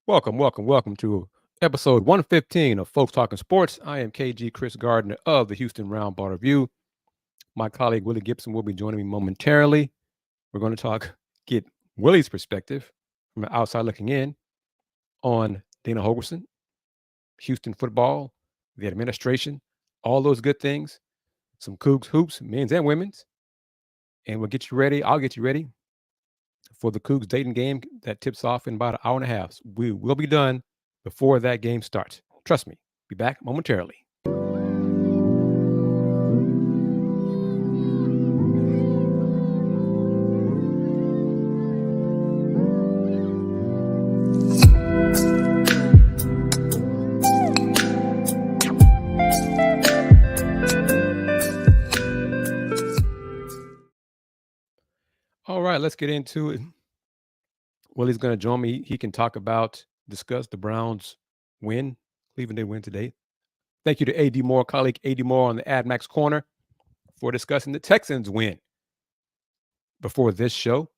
Welcome to episode 115 of Folks Talkin Sports. I am KG Kris Gardner of the Houston Roundball Review. My colleague Willy Gibson will be joining me momentarily. We're going to get Willy's perspective from the outside looking in on Dana Holgorsen, Houston football, the administration, all those good things, some Coogs hoops, men's and women's. And we'll get you ready. I'll get you ready for the Coogs Dayton game that tips off in about an hour and a half. We will be done before that game starts. Trust me. Be back momentarily. All right, let's get into it. Willie's going to join me. He can discuss the Browns win. Cleveland did win today. Thank you to A.D. Moore, colleague A.D. Moore on the AdMax Corner for discussing the Texans win. Before this show,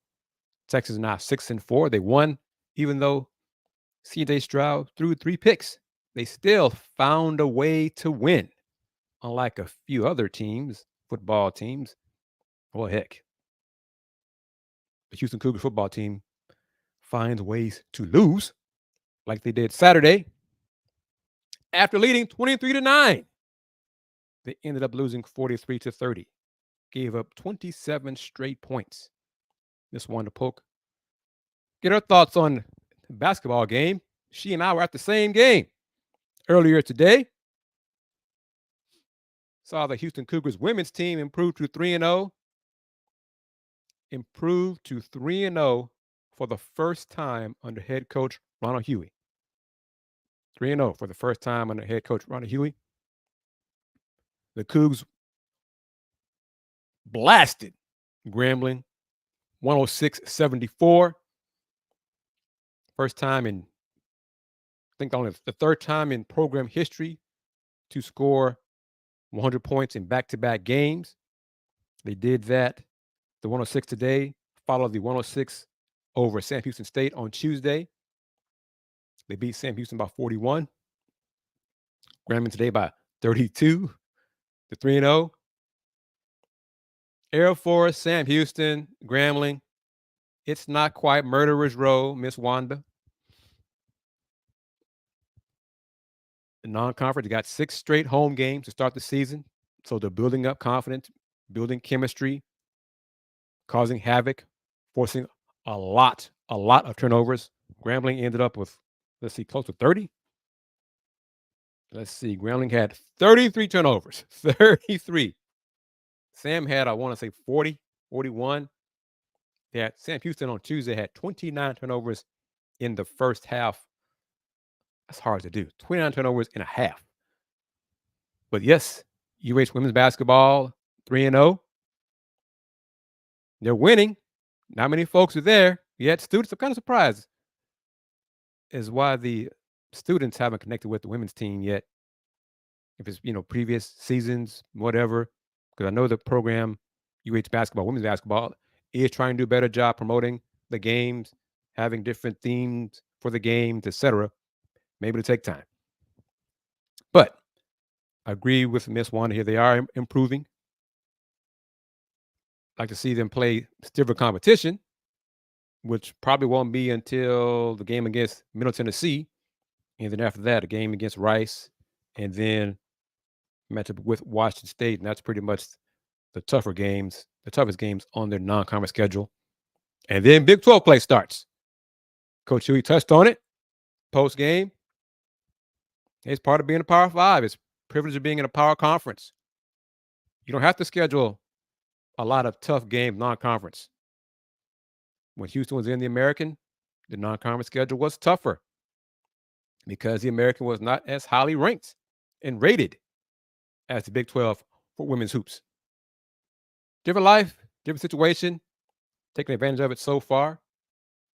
Texans are now 6-4. They won, even though C.J. Stroud threw 3 picks. They still found a way to win, unlike a few other teams, football teams. Well, heck, the Houston Cougars football team finds ways to lose, like they did Saturday. After leading 23-9, they ended up losing 43-30. Gave up 27 straight points. Miss Wanda Polk. Get her thoughts on the basketball game. She and I were at the same game earlier today. Saw the Houston Cougars women's team improve to 3-0. Improved to 3-0 for the first time under head coach Ronald Huey. 3-0 for the first time under head coach Ronald Huey. The Cougs blasted Grambling 106-74. First time in, I think only the third time in program history to score 100 points in back-to-back games. They did that. The 106 today followed the 106 over Sam Houston State on Tuesday. They beat Sam Houston by 41. Grambling today by 32 to 3-0. Air Force, Sam Houston, Grambling. It's not quite Murderer's Row, Miss Wanda. The non-conference, they got 6 straight home games to start the season. So they're building up confidence, building chemistry, causing havoc, forcing a lot of turnovers. Grambling ended up with, close to 30. Grambling had 33 turnovers. 33. Sam had, 40, 41. Sam Houston on Tuesday had 29 turnovers in the first half. That's hard to do. 29 turnovers in a half. But yes, UH women's basketball, 3-0. They're winning. Not many folks are there. Yet students are kind of surprised as why the students haven't connected with the women's team yet. If it's, previous seasons, whatever. Because I know the program, UH basketball, women's basketball, is trying to do a better job promoting the games, having different themes for the games, etc. Maybe it'll take time. But I agree with Miss Wanda here. They are improving. Like to see them play stiffer competition, which probably won't be until the game against Middle Tennessee. And then after that, a game against Rice. And then matchup with Washington State. And that's pretty much the toughest games on their non-conference schedule. And then Big 12 play starts. Coach Huey touched on it post-game. It's part of being a Power 5. It's privilege of being in a power conference. You don't have to schedule a lot of tough games non-conference. When Houston was in the American, the non-conference schedule was tougher because the American was not as highly ranked and rated as the Big 12 for women's hoops. Different life, different situation. Taking advantage of it so far.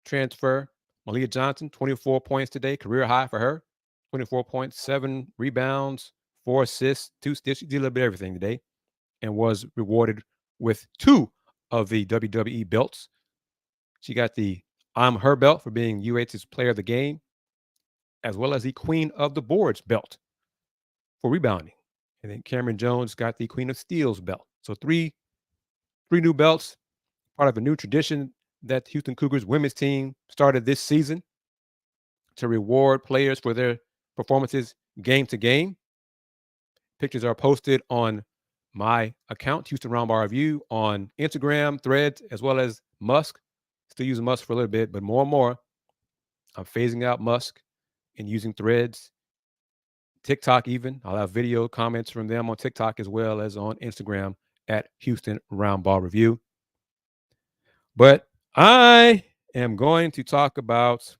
Transfer, Malia Johnson, 24 points today, career high for her. 24 points, 7 rebounds, 4 assists, 2 steals. She did a little bit of everything today and was rewarded with 2 of the WWE belts. She got the I'm Her belt for being UH's player of the game. as well as the Queen of the Boards belt for rebounding. And then Cameron Jones got the Queen of Steel's belt. So three new belts, part of a new tradition that the Houston Cougars women's team started this season to reward players for their performances game to game. Pictures are posted on my account, Houston Roundball Review, on Instagram, Threads, as well as Musk. Still using Musk for a little bit, but more and more, I'm phasing out Musk and using Threads, TikTok even. I'll have video comments from them on TikTok as well as on Instagram at Houston Roundball Review. But I am going to talk about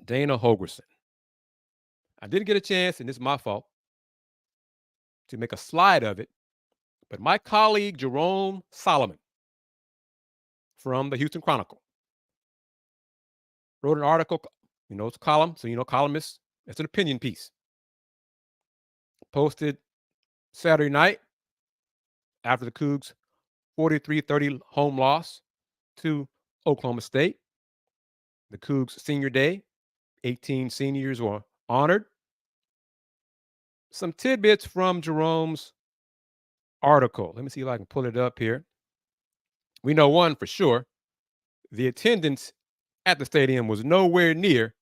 Dana Holgorsen. I didn't get a chance, and this is my fault, to make a slide of it, but my colleague Jerome Solomon from the Houston Chronicle wrote an article. It's a column, so columnists, it's an opinion piece. Posted Saturday night after the Cougs' 43-30 home loss to Oklahoma State. The Cougs' senior day, 18 seniors were honored. Some tidbits from Jerome's article. Let me see if I can pull it up here. We know one for sure. The attendance at the stadium was nowhere near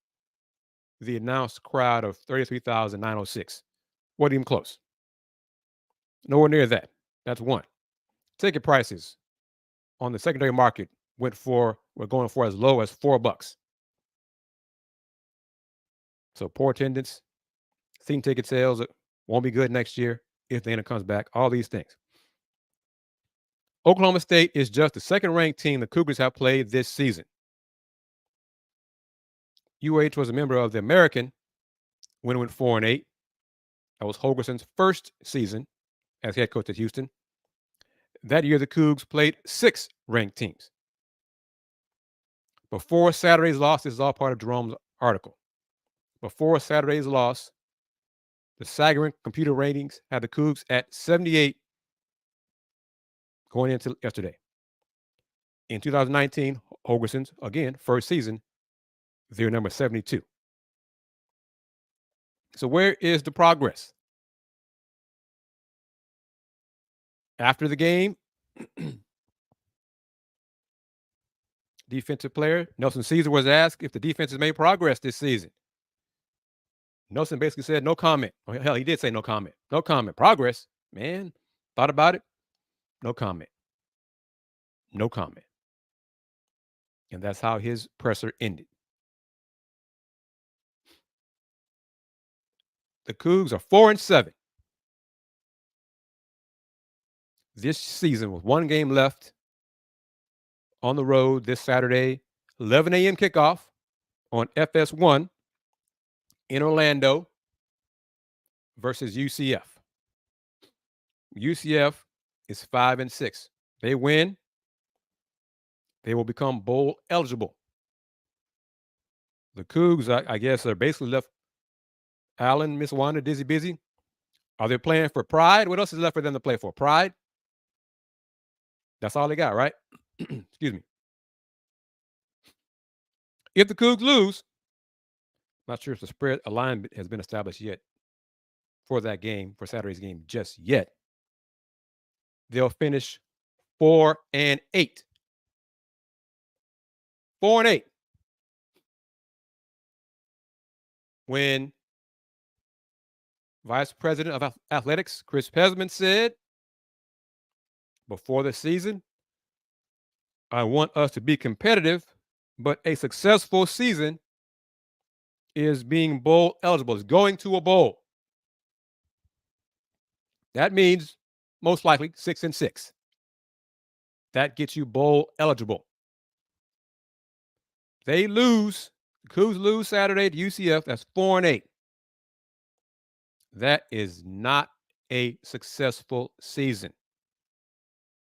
the announced crowd of 33,906. Wasn't even close. Nowhere near that. That's one. Ticket prices on the secondary market were going for as low as $4. So poor attendance, season ticket sales won't be good next year if Dana comes back. All these things. Oklahoma State is just the second-ranked team the Cougars have played this season. UH was a member of the American when it went 4-8. That was Holgorsen's first season as head coach at Houston. That year, the Cougs played 6 ranked teams. Before Saturday's loss, this is all part of Jerome's article. Before Saturday's loss, the Sagarin computer ratings had the Cougs at 78 going into yesterday. In 2019, Holgorsen's, again, first season, they're number 72. So where is the progress? After the game, defensive player Nelson Caesar was asked if the defense has made progress this season. Nelson basically said no comment. Well, hell, he did say no comment. No comment. Progress, man. Thought about it. No comment. No comment. And that's how his presser ended. The Cougs are 4-7 this season with one game left on the road this Saturday, 11 a.m. kickoff on FS1 in Orlando versus UCF. UCF is 5-6. They win, they will become bowl eligible. The Cougs, I guess, are basically left. Allen, Miss Wanda, Dizzy Busy. Are they playing for pride? What else is left for them to play for? Pride? That's all they got, right? Excuse me. If the Cougs lose, not sure if the spread alignment has been established yet for that game, for Saturday's game, just yet. They'll finish 4-8. 4-8. When Vice President of Athletics, Chris Pesman, said before the season, I want us to be competitive, but a successful season is being bowl eligible, is going to a bowl. That means most likely 6-6. That gets you bowl eligible. They lose, the Cougs lose Saturday to UCF, that's 4-8. That is not a successful season.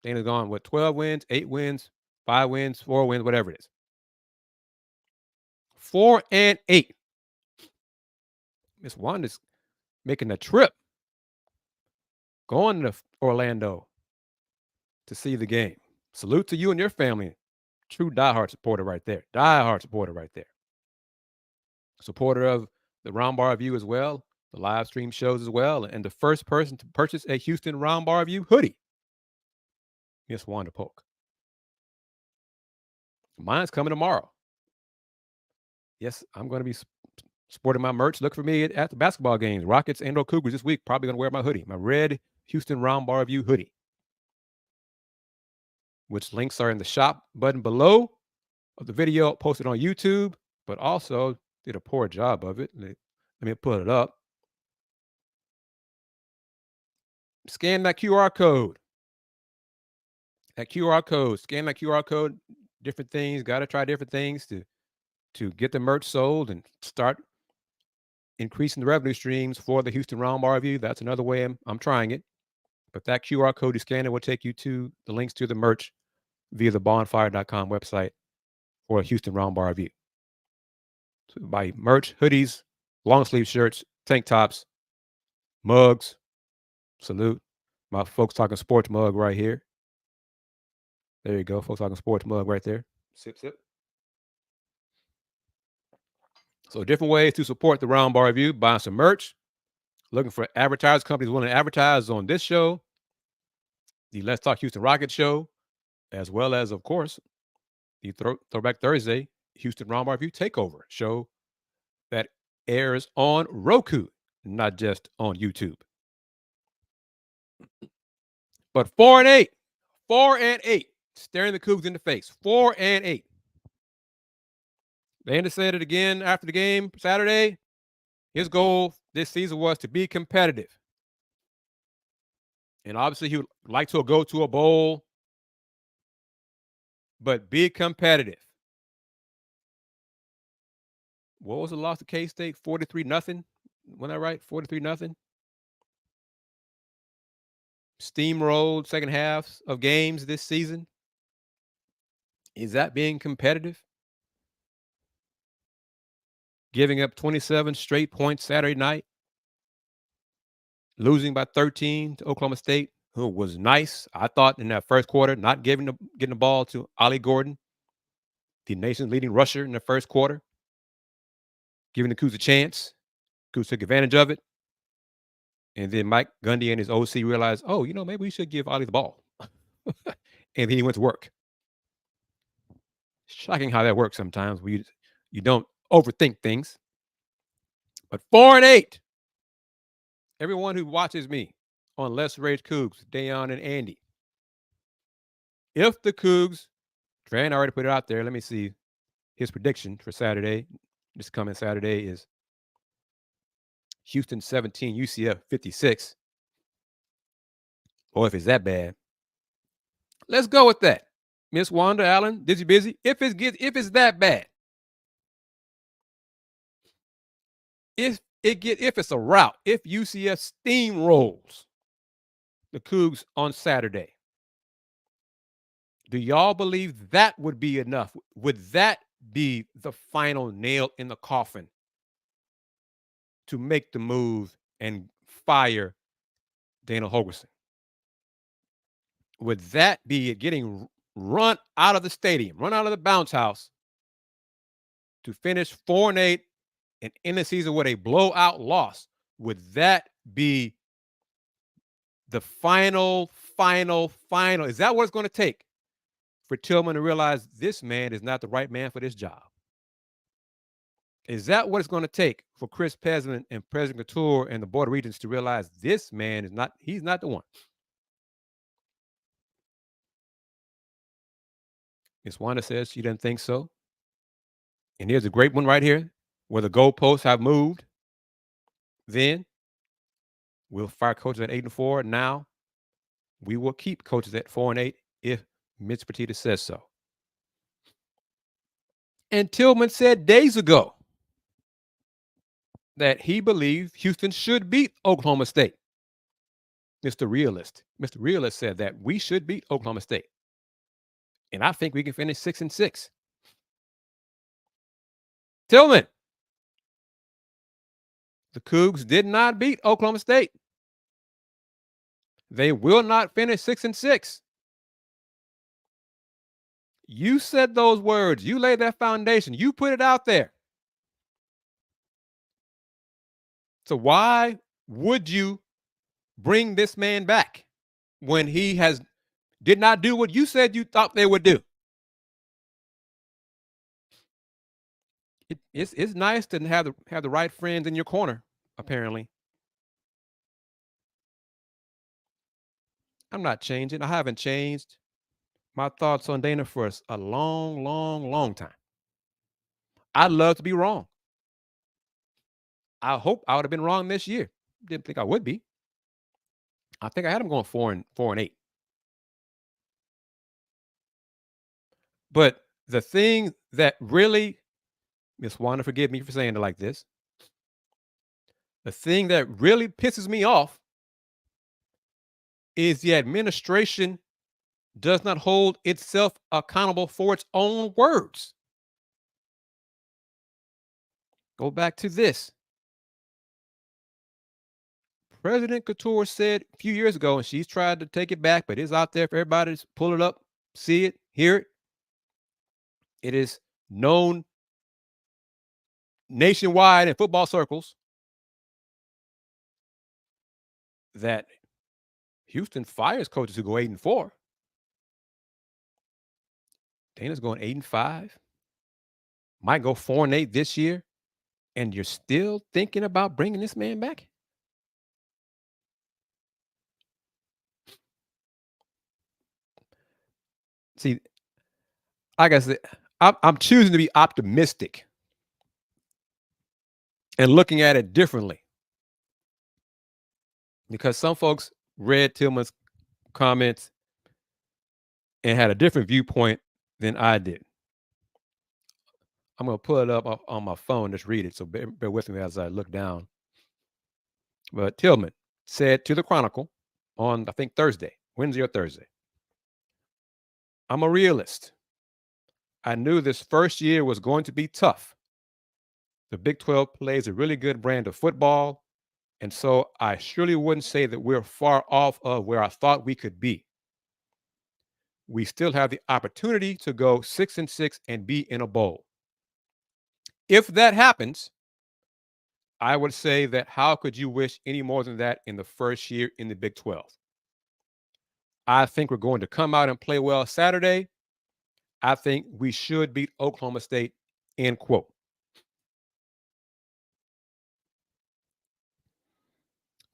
Dana's gone with 12 wins, 8 wins, 5 wins, 4 wins, whatever it is. 4-8. Miss Wanda's making a trip, going to Orlando to see the game. Salute to you and your family. True diehard supporter right there. Diehard supporter right there. supporter of the Roundball Review as well, the live stream shows as well, and the first person to purchase a Houston Roundball Review hoodie, Miss Wanda Polk. Mine's coming tomorrow. Yes, I'm going to be sporting my merch. Look for me at the basketball games, Rockets and or Cougars this week. Probably going to wear my hoodie, my red Houston Roundball Review hoodie, which links are in the shop button below of the video posted on YouTube, but also did a poor job of it. Let me put it up. Scan that QR code. Scan that QR code. Different things. Got to try different things to get the merch sold and start increasing the revenue streams for the Houston Roundball Review. That's another way I'm trying it. But that QR code you scan it will take you to the links to the merch via the bonfire.com website for Houston Roundball Review. So buy merch, hoodies, long sleeve shirts, tank tops, mugs. Salute. My Folks Talking Sports mug right here. There you go. Folks Talking Sports mug right there. Sip, sip. So different ways to support the Roundball Review. Buying some merch. Looking for advertisers, companies willing to advertise on this show, the Let's Talk Houston Rockets show, as well as, of course, the Throwback Thursday Houston Roundball Review Takeover show that airs on Roku, not just on YouTube. But 4-8, staring the Cougs in the face. 4-8. Dana said it again after the game Saturday. His goal this season was to be competitive. And obviously he would like to go to a bowl, but be competitive. What was the loss to K-State? 43-0. Wasn't that right? 43-0. Steamrolled second halves of games this season. Is that being competitive? Giving up 27 straight points Saturday night. Losing by 13 to Oklahoma State, who was nice, I thought, in that first quarter, not getting the ball to Ollie Gordon, the nation's leading rusher in the first quarter, giving the Cougs a chance. Cougs took advantage of it. And then Mike Gundy and his OC realized, maybe we should give Ollie the ball. And then he went to work. Shocking how that works sometimes. You don't overthink things. But 4-8. Everyone who watches me on Let's Rage Cougs, Dayon and Andy. If the Cougs, Tran already put it out there. Let me see. His prediction for Saturday, this coming Saturday, is Houston 17, UCF 56. Or if it's that bad. Let's go with that. Miss Wanda Allen, Dizzy Busy. If it's that bad. If it's a rout, if UCF steamrolls the Cougs on Saturday, do y'all believe that would be enough? Would that be the final nail in the coffin to make the move and fire Dana Holgorsen? Would that be getting run out of the stadium, run out of the bounce house to finish 4-8 and end the season with a blowout loss? Would that be the final? Is that what it's going to take for Tilman to realize this man is not the right man for this job? Is that what it's going to take for Chris Pesman and President Couture and the Board of Regents to realize this man he's not the one? Ms. Wanda says she doesn't think so. And here's a great one right here, where the goalposts have moved. Then we'll fire coaches at 8-4. Now we will keep coaches at 4-8 if Mitch Petita says so. And Tilman said days ago that he believed Houston should beat Oklahoma State. Mr. Realist said that we should beat Oklahoma State. And I think we can finish 6-6. Tilman, the Cougs did not beat Oklahoma State. They will not finish 6-6. You said those words. You laid that foundation. You put it out there. So why would you bring this man back when he did not do what you said you thought they would do? It's nice to have the right friends in your corner, apparently. I'm not changing. I haven't changed my thoughts on Dana for a long, long, long time. I'd love to be wrong. I hope I would have been wrong this year. Didn't think I would be. I think I had him going 4-8. But the thing that really, Miss Wanda, forgive me for saying it like this. The thing that really pisses me off is the administration does not hold itself accountable for its own words. Go back to this. President Couture said a few years ago, and she's tried to take it back, but it's out there for everybody to pull it up, see it, hear it. It is known nationwide in football circles that Houston fires coaches who go 8-4. Dana's going 8-5. Might go 4-8 this year, and you're still thinking about bringing this man back? See, like I said, I'm choosing to be optimistic and looking at it differently, because some folks read Tilman's comments and had a different viewpoint than I did. I'm going to pull it up on my phone, just read it, so bear with me as I look down. But Tilman said to the Chronicle on, I think, Wednesday or Thursday, "I'm a realist. I knew this first year was going to be tough. The Big 12 plays a really good brand of football, and so I surely wouldn't say that we're far off of where I thought we could be. We still have the opportunity to go 6-6 and be in a bowl. If that happens, I would say that how could you wish any more than that in the first year in the Big 12? I think we're going to come out and play well Saturday. I think we should beat Oklahoma State," end quote.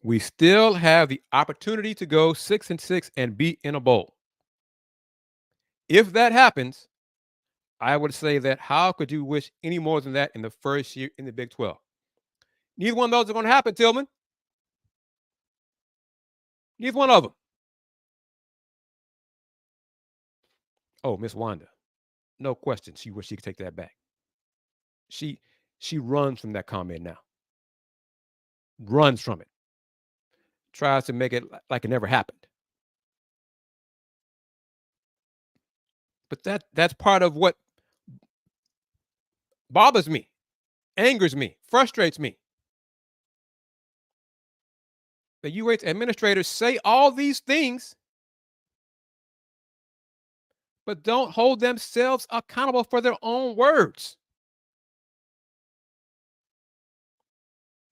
We still have the opportunity to go 6-6 and be in a bowl. If that happens, I would say that how could you wish any more than that in the first year in the Big 12? Neither one of those are going to happen, Tilman. Neither one of them. Oh, Miss Wanda, no question. She wished she could take that back. She runs from that comment now. Runs from it. Tries to make it like it never happened. But that's part of what bothers me, angers me, frustrates me. The UH administrators say all these things, but don't hold themselves accountable for their own words.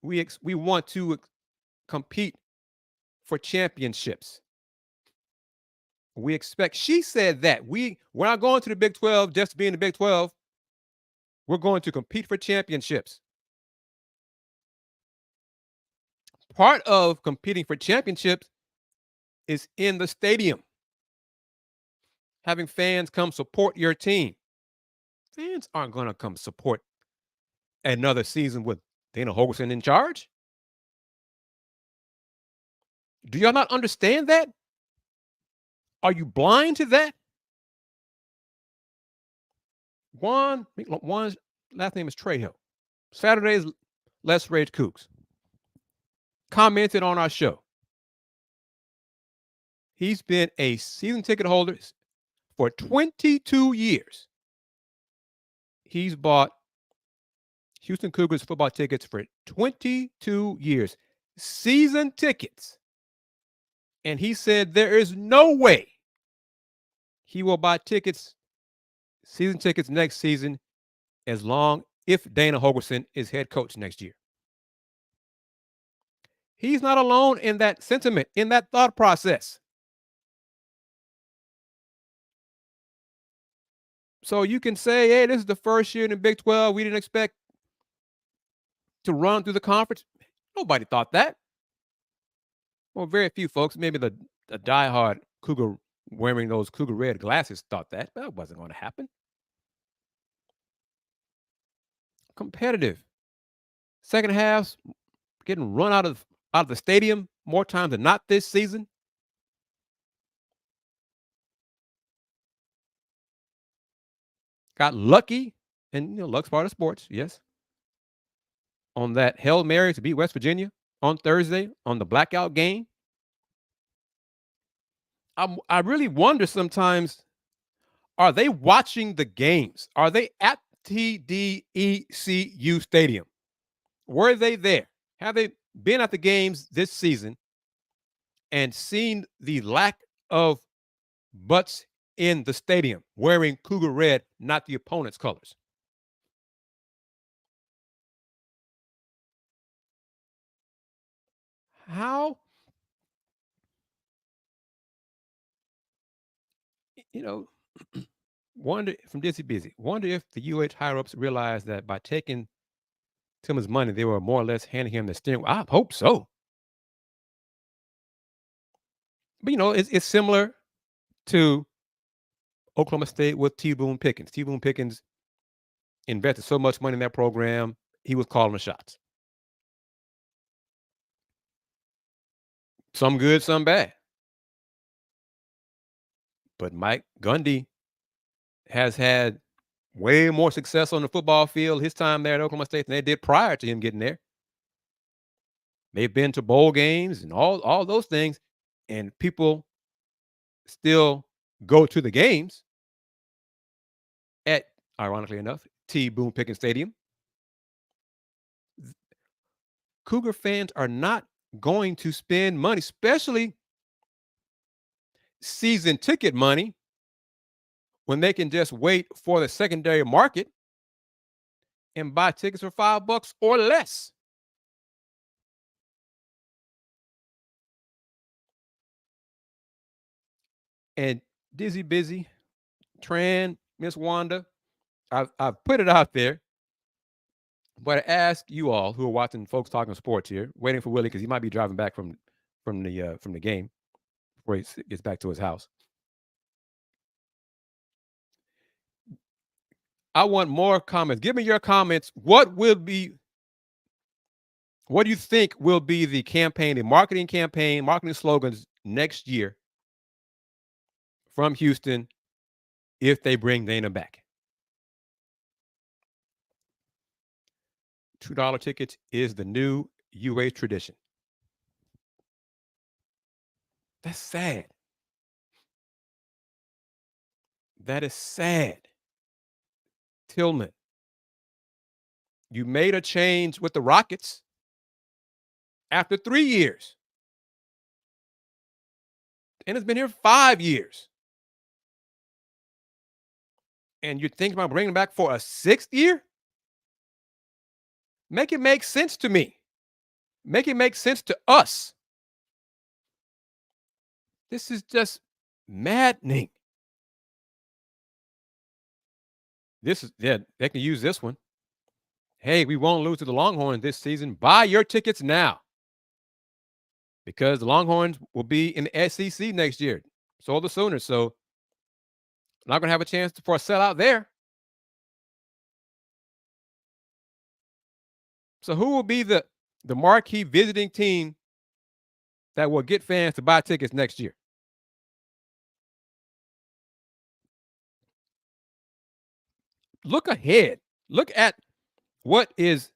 We want to compete for championships. We expect, she said that we're not going to the Big 12 just to be in the Big 12. We're going to compete for championships. Part of competing for championships is in the stadium, having fans come support your team. Fans aren't going to come support another season with Dana Holgorsen in charge. Do y'all not understand that? Are you blind to that? Juan's last name is Trejo. Saturday's Let's Rage Coogs commented on our show. He's been a season ticket holder for 22 years. He's bought Houston Cougars football tickets for 22 years. Season tickets. And he said there is no way he will buy season tickets next season if Dana Holgorsen is head coach next year. He's not alone in that sentiment, in that thought process. So you can say, hey, this is the first year in the Big 12. We didn't expect to run through the conference. Nobody thought that. Well, very few folks, maybe the diehard Cougar wearing those Cougar red glasses thought that. But that wasn't going to happen. Competitive. Second halves getting run out of the stadium more times than not this season. Got lucky, and luck's part of sports, yes. On that Hail Mary to beat West Virginia on Thursday on the blackout game. I really wonder sometimes, are they watching the games? Are they at TDECU Stadium? Were they there? Have they been at the games this season and seen the lack of butts in the stadium wearing Cougar red, not the opponent's colors? How? Wonder from Dizzy Busy. Wonder if the UH higher ups realized that by taking Tilman's money, they were more or less handing him the steering wheel. I hope so. But it's similar to Oklahoma State with T. Boone Pickens. T. Boone Pickens invested so much money in that program, he was calling the shots. Some good, some bad. But Mike Gundy has had way more success on the football field his time there at Oklahoma State than they did prior to him getting there. They've been to bowl games and all those things, and people still go to the games at, ironically enough, T. Boone Pickens Stadium. Cougar fans are not going to spend money, especially season ticket money, when they can just wait for the secondary market and buy tickets for $5 or less. And Dizzy Busy, Tran, Miss Wanda, I've put it out there, but I ask you all who are watching folks talking sports here, waiting for Willie because he might be driving back from the game before he gets back to his house. I want more comments. Give me your comments. What do you think will be the campaign, the marketing slogans next year from Houston if they bring Dana back? $2 tickets is the new UA tradition. That's sad. That is sad. Tilman, you made a change with the Rockets after 3 years. And it's been here 5 years. And you're thinking about bringing him back for a 6th year? Make it make sense to me. Make it make sense to us. This is just maddening. They can use this one. Hey, we won't lose to the Longhorns this season. Buy your tickets now. Because the Longhorns will be in the SEC next year. So the Sooners. So not going to have a chance for a sellout there. So who will be the marquee visiting team that will get fans to buy tickets next year? Look ahead. Look at what is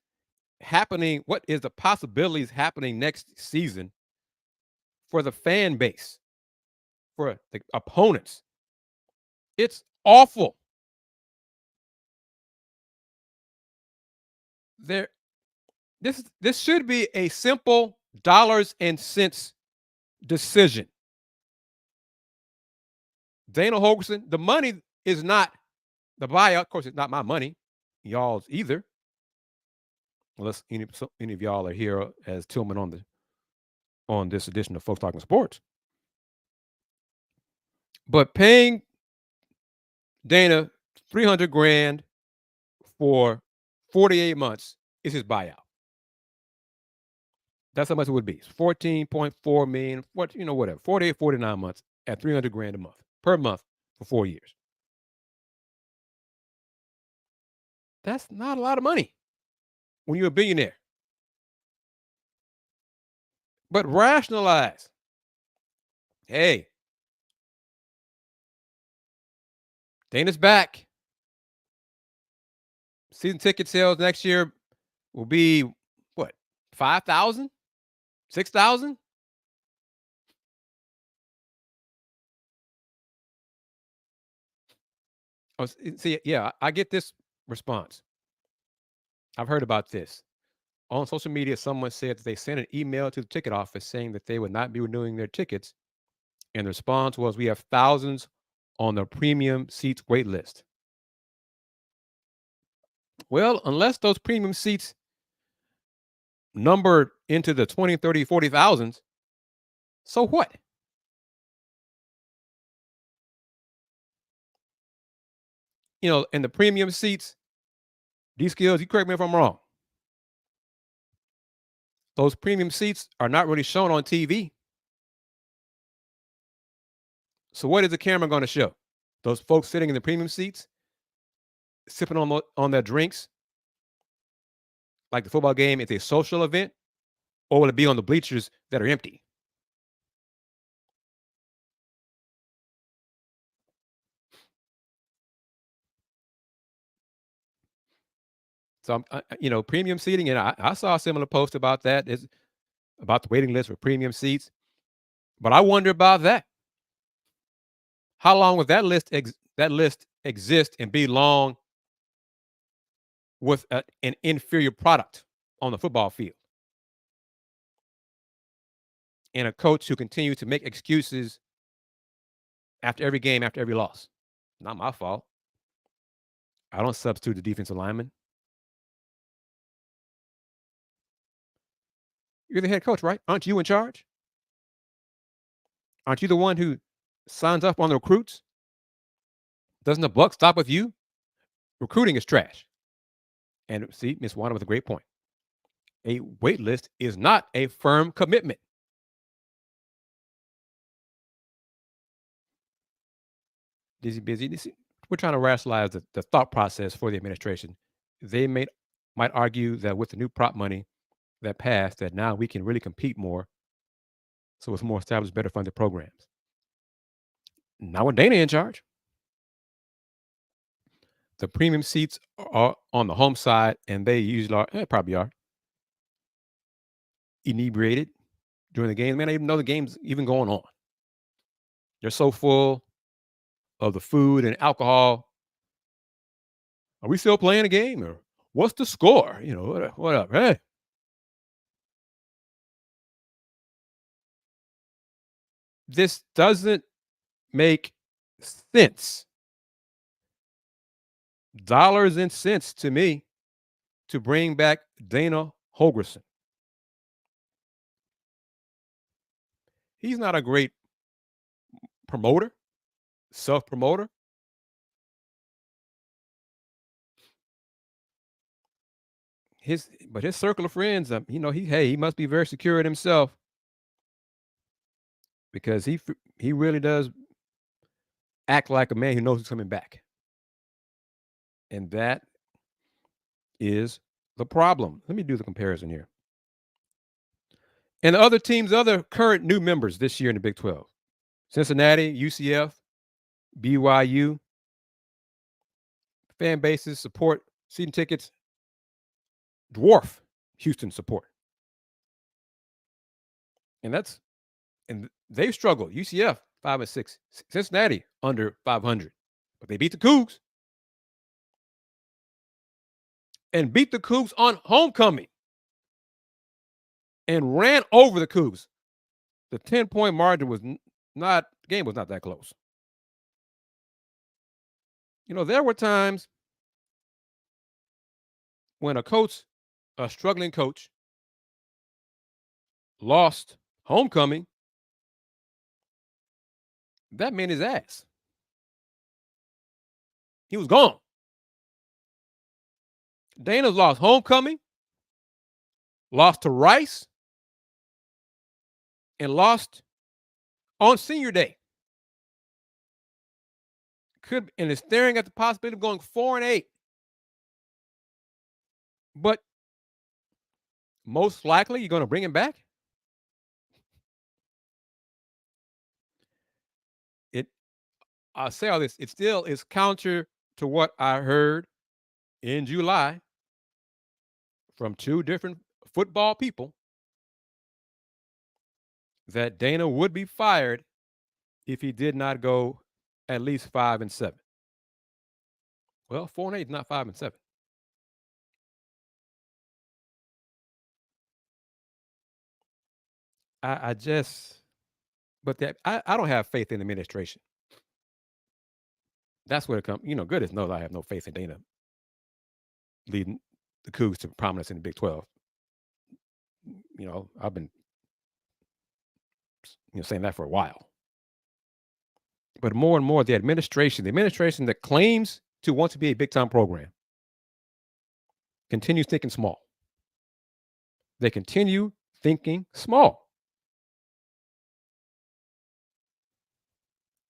happening. What is the possibilities happening next season for the fan base, for the opponents? It's awful. This should be a simple dollars and cents decision. Dana Holgorsen, the money is not the buyout. Of course, it's not my money, y'all's either. Unless any of y'all are here as Tilman on on this edition of Folks Talking Sports. But paying Dana $300,000 for 48 months is his buyout. That's how much it would be. 14.4 million, whatever, 48, 49 months at $300,000 a month per month for 4 years. That's not a lot of money when you're a billionaire. But rationalize. Hey, Dana's back. Season ticket sales next year will be what? 5,000? 6,000? Oh, see, yeah, I get this response. I've heard about this. On social media, someone said that they sent an email to the ticket office saying that they would not be renewing their tickets. And the response was, we have thousands on the premium seats wait list. Well, unless those premium seats numbered into the 20, 30, 40,000s, so what? And the premium seats, these skills, you correct me if I'm wrong. Those premium seats are not really shown on TV. So what is the camera going to show? Those folks sitting in the premium seats, sipping on their drinks, like the football game is a social event, or will it be on the bleachers that are empty? So, premium seating, and I saw a similar post about that. It's about the waiting list for premium seats. But I wonder about that. How long will that list exist and be long with an inferior product on the football field? And a coach who continues to make excuses after every game, after every loss. Not my fault. I don't substitute the defensive lineman. You're the head coach, right? Aren't you in charge? Aren't you the one who signs up on the recruits? Doesn't the buck stop with you? Recruiting is trash. And see, Ms. Wanda with a great point. A wait list is not a firm commitment. Busy. We're trying to rationalize the thought process for the administration. They might argue that with the new prop money that passed, that now we can really compete more. So it's more established, better funded programs. Not with Dana in charge. The premium seats are on the home side, and they usually probably are inebriated during the game. They don't even know the game's even going on. They're so full of the food and alcohol. Are we still playing a game, or what's the score? What up? Hey. This doesn't make sense. Dollars and cents to me to bring back Dana Holgorsen. He's not a great promoter, self-promoter. His circle of friends, he must be very secure in himself, because he really does act like a man who knows he's coming back. And that is the problem. Let me do the comparison here. And the other teams, other current new members this year in the Big 12, Cincinnati, UCF, BYU, fan bases, support, season tickets, dwarf Houston support. And they've struggled. UCF 5-6, Cincinnati under 500, but they beat the Coogs. And beat the Coogs on homecoming. And ran over the Coogs. The 10-point margin was the game was not that close. There were times when a struggling coach, lost homecoming, that meant his ass. He was gone. Dana's lost homecoming, lost to Rice, and lost on senior day. And is staring at the possibility of going 4-8. But most likely, you're going to bring him back. I'll say all this. It still is counter to what I heard in July from two different football people that Dana would be fired if he did not go at least 5-7. Well, 4-8 is not 5-7. I don't have faith in the administration. That's where it comes. Goodness knows I have no faith in Dana leading the Cougs to prominence in the Big 12. I've been saying that for a while. But more and more, the administration that claims to want to be a big-time program, continues thinking small. They continue thinking small.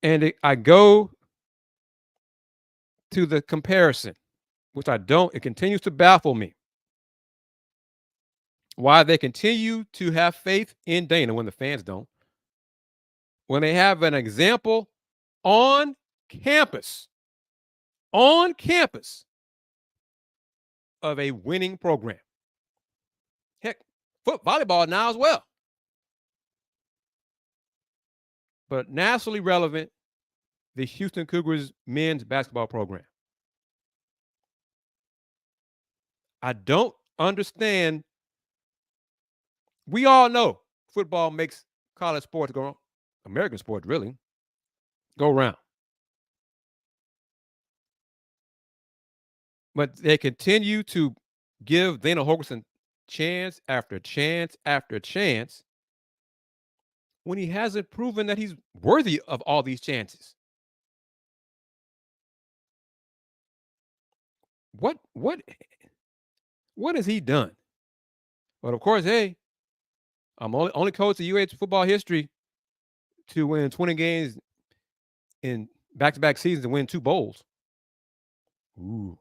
And I go to the comparison, which it continues to baffle me. Why they continue to have faith in Dana when the fans don't. When they have an example on campus of a winning program. Heck, volleyball now as well. But nationally relevant, the Houston Cougars men's basketball program. I don't understand. We all know football makes college sports go, American sports really, go round. But they continue to give Dana Holgorsen chance after chance after chance when he hasn't proven that he's worthy of all these chances. What has he done? But of course, hey, I'm only coach in UH football history to win 20 games in back-to-back seasons and win 2 bowls. Ooh.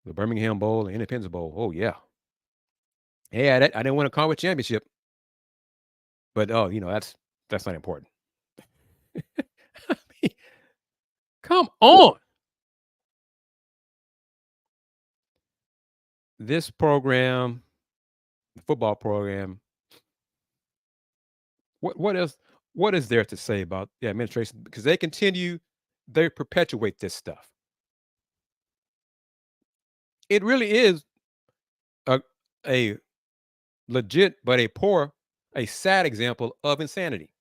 The Birmingham Bowl and Independence Bowl. Oh, yeah. Hey, I didn't win a conference championship. But, that's not important. I mean, come on. This program, the football program, what is there to say about the administration? Because they perpetuate this stuff. It really is a legit, but a sad example of insanity.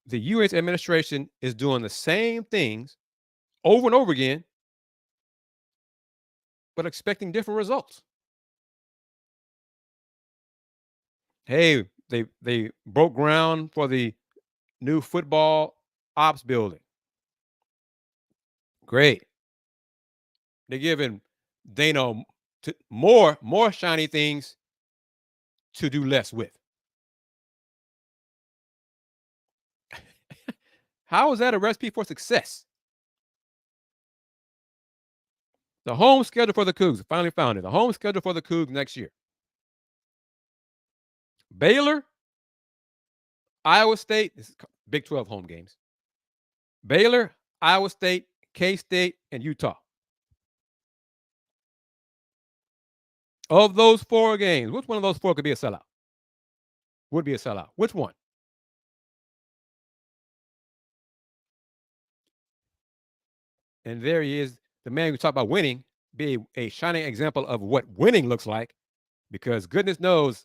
The U.S. administration is doing the same things over and over again, but expecting different results. Hey, they broke ground for the new football ops building. Great. They're giving Dana more shiny things to do less with. How is that a recipe for success? The home schedule for the Cougs, finally found it. The home schedule for the Cougs next year. Baylor, Iowa State, this is Big 12 home games. Baylor, Iowa State, K-State, and Utah. Of those 4 games, which one of those 4 could be a sellout? Would be a sellout. Which one? And there he is, the man who talked about winning, be a shining example of what winning looks like, because goodness knows,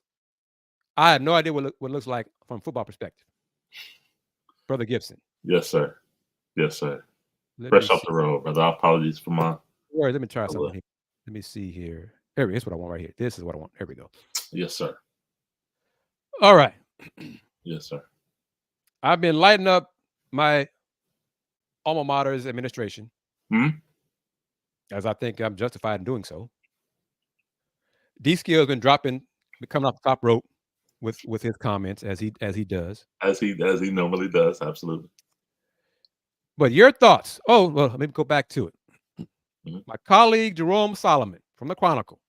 I have no idea what it looks like from a football perspective. Brother Gibson. Yes, sir. Yes, sir. Fresh off the road, brother. Apologies for my... Let me try something here. Let me see here. Here's what I want right here. This is what I want. Here we go. Yes, sir. All right. Yes, sir. I've been lighting up my alma mater's administration, as I think I'm justified in doing so. D-Skill has been coming off the top rope with his comments as he does. As he normally does, absolutely. But your thoughts? Oh, well, let me go back to it. My colleague Jerome Solomon from the Chronicle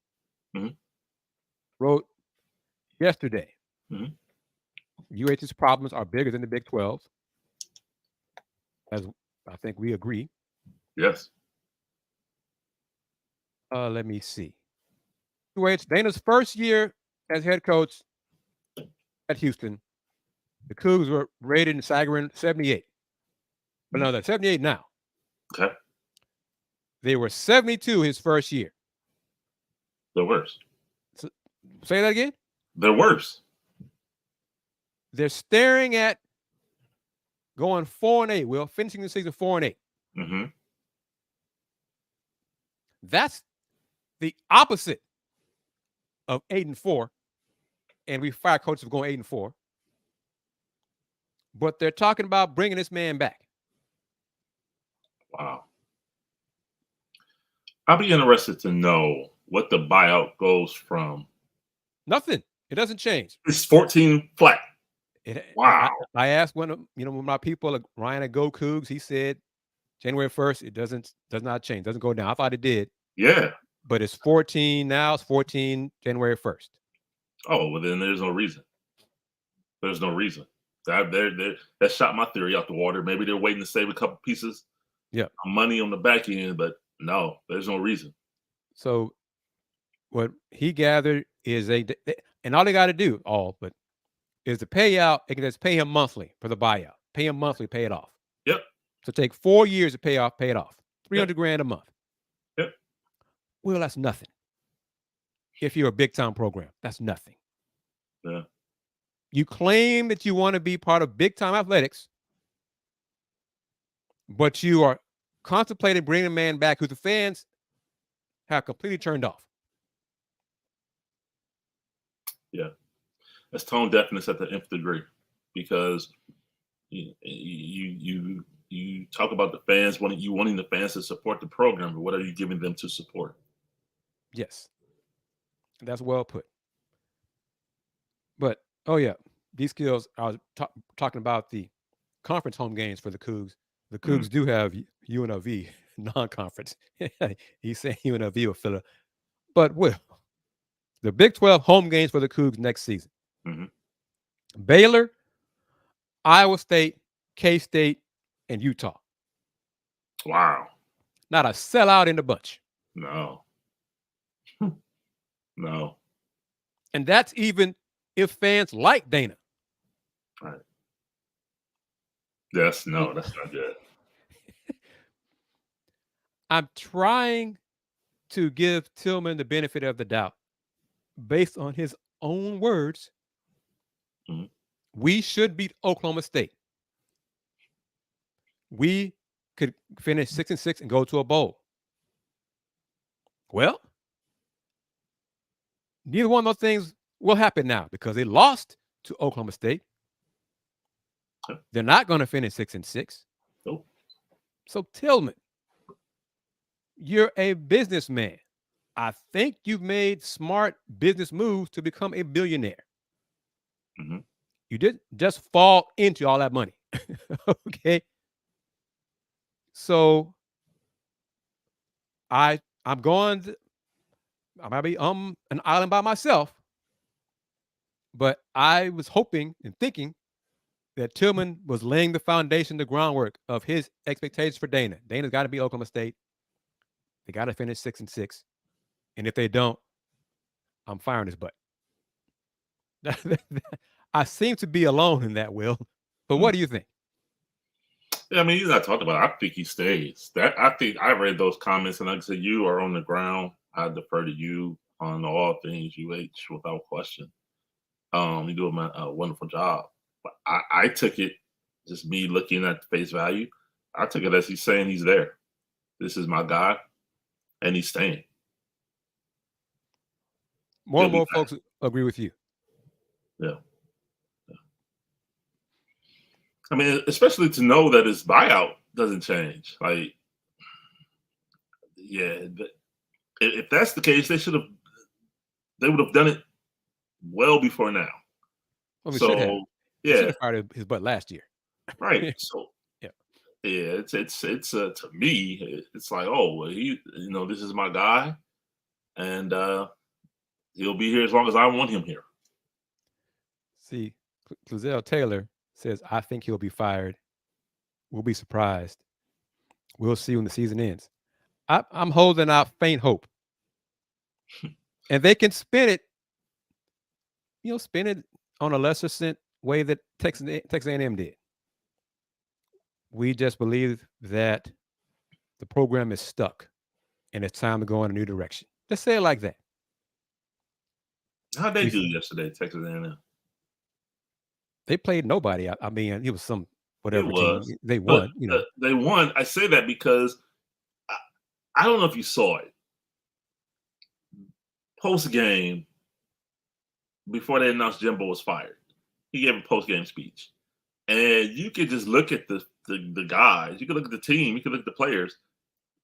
wrote yesterday, UH's problems are bigger than the Big 12, as I think we agree. Yes. Let me see. UH, Dana's first year as head coach at Houston, the Cougs were rated in Sagarin 78. But no, they're 78 now. Okay. They were 72 his first year. They're worse. So, say that again? They're worse. They're staring at going 4-8. Will finishing the season 4-8. That's the opposite of 8-4. And we fire coaches for going 8-4. But they're talking about bringing this man back. Wow. I'll be interested to know what the buyout goes from. Nothing. It doesn't change. It's 14 flat. Wow. I asked one of my people, like Ryan at Go Coogs, he said January 1st, it does not change. Doesn't go down. I thought it did. Yeah. But it's 14 now. It's 14 January 1st. Oh, well, then there's no reason. There's no reason. That shot my theory out the water. Maybe they're waiting to save a couple pieces of money on the back end, but no, there's no reason. So what he gathered is and all they got to do, is the payout. They can just pay him monthly for the buyout. Pay him monthly, pay it off. Yep. So take 4 years to pay it off. $300,000 a month. Yep. Well, that's nothing. If you're a big time program, that's nothing. Yeah. You claim that you want to be part of big time athletics, but you are contemplating bringing a man back who the fans have completely turned off. Yeah. That's tone deafness at the nth degree, because you talk about the fans wanting the fans to support the program, but what are you giving them to support? Yes. That's well put. But, oh yeah, these skills, I was talking about the conference home games for the Cougs. The Cougs do have UNLV non-conference. He's saying UNLV will fill it. But, Will, the Big 12 home games for the Cougs next season. Baylor, Iowa State, K-State, and Utah. Wow. Not a sellout in the bunch. No. No. And that's even if fans like Dana. Right. That's not good. I'm trying to give Tilman the benefit of the doubt. Based on his own words, we should beat Oklahoma State. We could finish 6-6 and go to a bowl. Well, neither one of those things will happen now because they lost to Oklahoma State. They're not going to finish 6-6. Nope. So, Tilman, you're a businessman. I think you've made smart business moves to become a billionaire. You didn't just fall into all that money. Okay. So I might be an island by myself, but I was hoping and thinking that Tilman was laying the foundation, the groundwork of his expectations for Dana. Dana's got to be Oklahoma State. They got to finish 6-6. And if they don't, I'm firing his butt. I seem to be alone in that, Will. But what do you think? Yeah, I mean, he's not talking about it. I think he stays. I think I read those comments, and like I said, you are on the ground. I defer to you on all things UH without question. You do a wonderful job. But I took it, just me looking at the face value, I took it as he's saying he's there. This is my guy, and he's staying. More and more folks agree with you. Yeah. I mean, especially to know that his buyout doesn't change. Like, yeah, if that's the case, they would have done it well before now. Well, we should have. So They should yeah, have fired his butt last year. right. So Yeah. yeah, it's to me, it's like, oh, well, this is my guy, and he'll be here as long as I want him here. See, Cluzel Taylor says, I think he'll be fired. We'll be surprised. We'll see when the season ends. I'm holding out faint hope. And they can spin it on a lesser cent way that Texas A&M did. We just believe that the program is stuck and it's time to go in a new direction. Let's say it like that. How'd they do yesterday, Texas A&M? They played nobody. I mean, it was some whatever team. They But won, they won. I say that because I don't know if you saw it. Post game, before they announced Jimbo was fired, he gave a post game speech, and you could just look at the guys. You could look at the team. You could look at the players.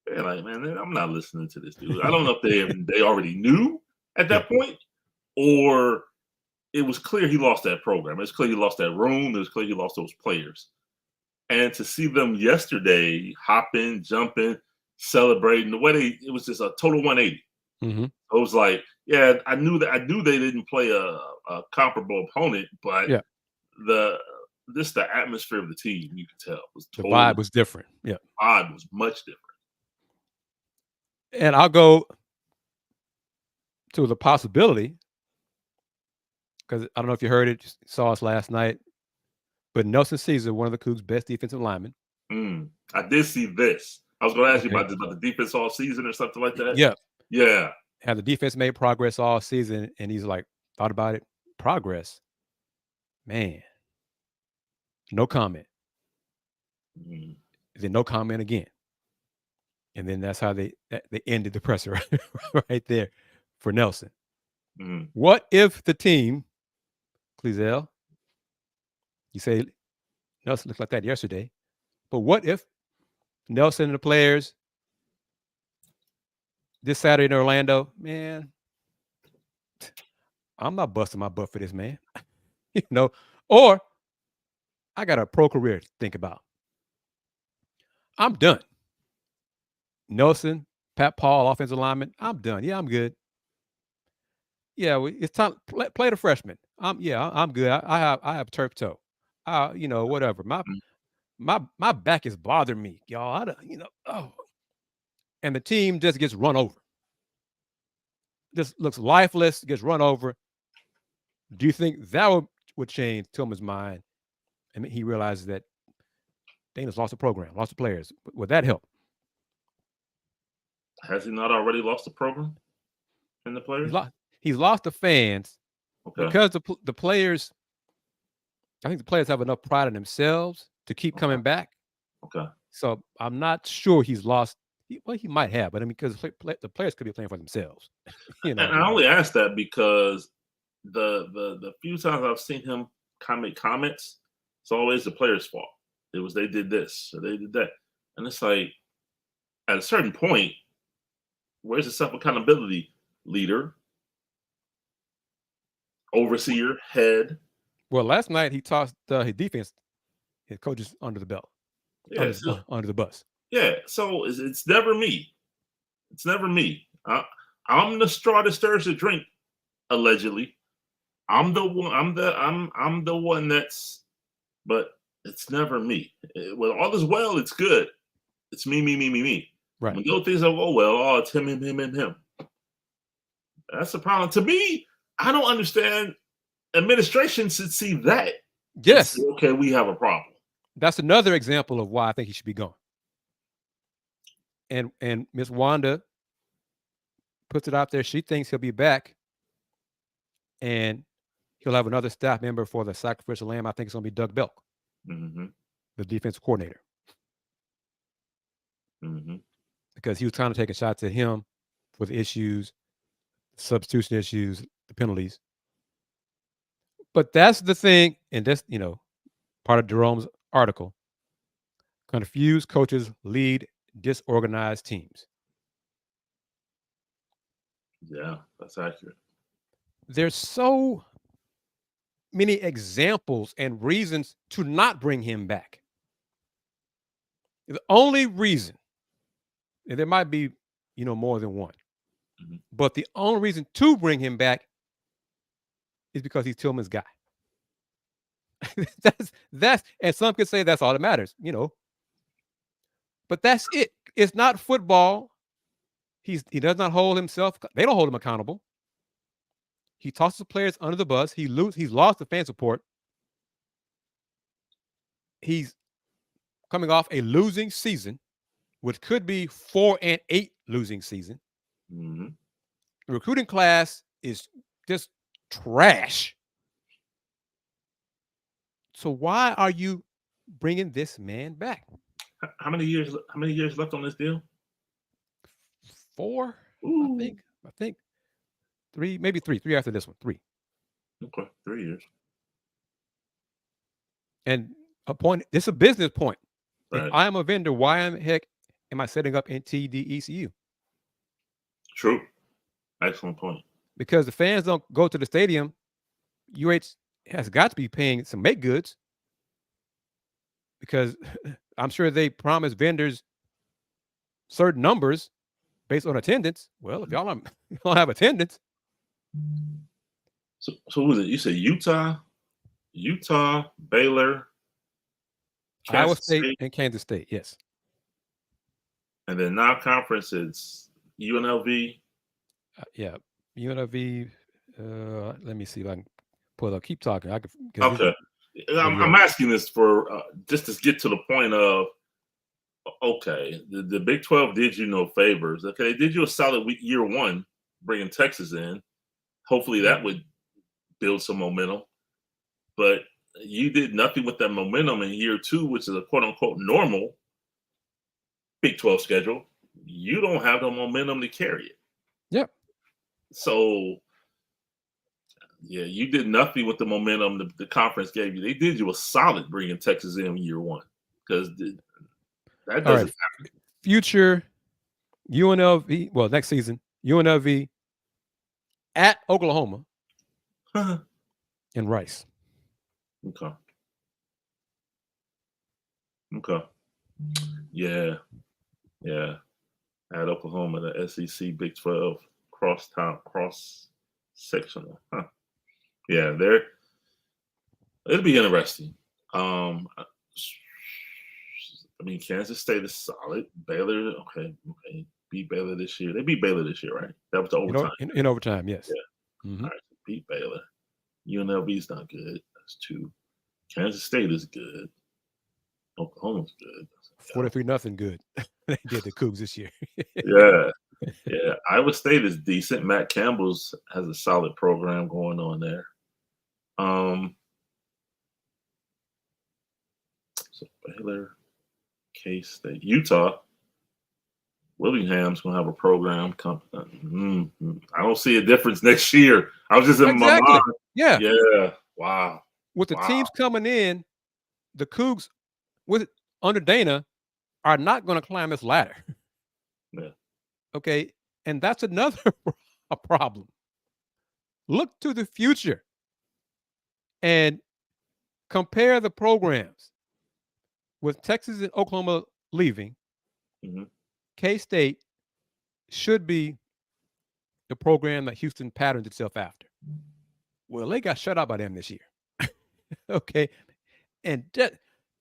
They're like, man, I'm not listening to this dude. I don't know if they already knew at that point, or it was clear he lost that program. It was clear he lost that room. It was clear he lost those players. And to see them yesterday hopping, jumping, celebrating, the way it was just a total 180. Mm-hmm. I was like, yeah, I knew they didn't play a comparable opponent, but the atmosphere of the team, you could tell, was the vibe was different. Yeah, the vibe was much different. And I'll go to the possibility, because I don't know if you heard it, just saw us last night, but Nelson Caesar, one of the Coogs' best defensive linemen. I did see this. I was going to ask you about the defense all season or something like that. Yeah. Had the defense made progress all season, and he's like, thought about it. Progress, man. No comment. Then no comment again. And then that's how they ended the presser right there for Nelson. What if the team, Cluzel, you say Nelson looked like that yesterday, but what if Nelson and the players this Saturday in Orlando, man, I'm not busting my butt for this, man. Or I got a pro career to think about. I'm done. Nelson, Pat Paul, offensive lineman, I'm done. Yeah, I'm good. Yeah, it's time play the freshman. I'm good. I have turf toe. Whatever. My back is bothering me, y'all. And the team just gets run over. Just looks lifeless, gets run over. Do you think that would change Tilman's mind? I mean, he realizes that Dana's lost the program, lost the players. Would that help? Has he not already lost the program and the players? He's lost the fans because the players. I think the players have enough pride in themselves to keep coming back. Okay. So I'm not sure he's lost. He might have, but I mean, because the players could be playing for themselves. And I only ask that because the few times I've seen him make comments, it's always the players' fault. It was they did this or they did that, and it's like at a certain point, where's the self-accountability leader, overseer, head? Well, last night he tossed his defense, his coaches under the belt, under the bus. Yeah, so it's never me. It's never me. I'm the straw that stirs the drink. Allegedly, I'm the one. I'm the one that's. But it's never me. When all is well, it's good. It's me. Right. When those things go well, it's him. That's the problem. To me, I don't understand. Administration should see that. Yes. Say, okay, we have a problem. That's another example of why I think he should be gone. And Miss Wanda puts it out there. She thinks he'll be back, and he'll have another staff member for the sacrificial lamb. I think it's going to be Doug Belk, the defensive coordinator, because he was trying to take a shot at him for the issues, substitution issues, the penalties. But that's the thing, and that's part of Jerome's article. Confused coaches lead disorganized teams. Yeah, that's accurate. There's so many examples and reasons to not bring him back. The only reason, and there might be, more than one, but the only reason to bring him back is because he's Tilman's guy. that's, and some could say that's all that matters, but that's it. It's not football. He does not hold himself. They don't hold him accountable. He tosses players under the bus. He's lost the fan support. He's coming off a losing season, which could be 4-8 losing season. Mm-hmm. The recruiting class is just trash. So why are you bringing this man back? How many years left on this deal? 4, Ooh. I think 3, maybe 3 after this one. 3. Okay, 3 years. And a point. It's a business point. Right. If I am a vendor, why in the heck am I setting up in TDECU? True. Excellent point. Because the fans don't go to the stadium. UH has got to be paying some make goods. Because I'm sure they promise vendors certain numbers based on attendance. Well, if y'all don't have attendance. So who was it? You said Utah, Baylor, Iowa State, and Kansas State, yes. And then non-conference is UNLV. Yeah, UNLV. Let me see if I can pull it up. Keep talking. Okay. I'm asking this for just to get to the point of, okay, the Big 12 did you no favors. Okay, they did you a solid week, year one, bringing Texas in. Hopefully that would build some momentum. But you did nothing with that momentum in year 2, which is a quote-unquote normal Big 12 schedule. You don't have the momentum to carry it. Yep. So, yeah, you did nothing with the momentum the conference gave you. They did you a solid bringing Texas in year 1 because that doesn't happen. Future UNLV, well, next season, UNLV at Oklahoma and Rice. Okay. Yeah. At Oklahoma, the SEC Big 12 cross sectional. Huh. Yeah, it'll be interesting. I mean, Kansas State is solid. Baylor, okay, beat Baylor this year. They beat Baylor this year, right? That was the overtime. In overtime, yes. Yeah. Mm-hmm. All right, beat Baylor. UNLV's not good. That's 2. Kansas State is good. Oklahoma's good. 43-0 good. They did the Coogs this year. Yeah. Iowa State is decent. Matt Campbell's has a solid program going on there. So Baylor, K-State, Utah. Willingham's gonna have a program. I don't see a difference next year. I was just in my mind. Yeah. Wow. With the teams coming in, the Coogs under Dana are not going to climb this ladder. Yeah. Okay. And that's another problem. Look to the future and compare the programs. With Texas and Oklahoma leaving, K-State should be the program that Houston patterned itself after. Well, they got shut out by them this year. Okay. And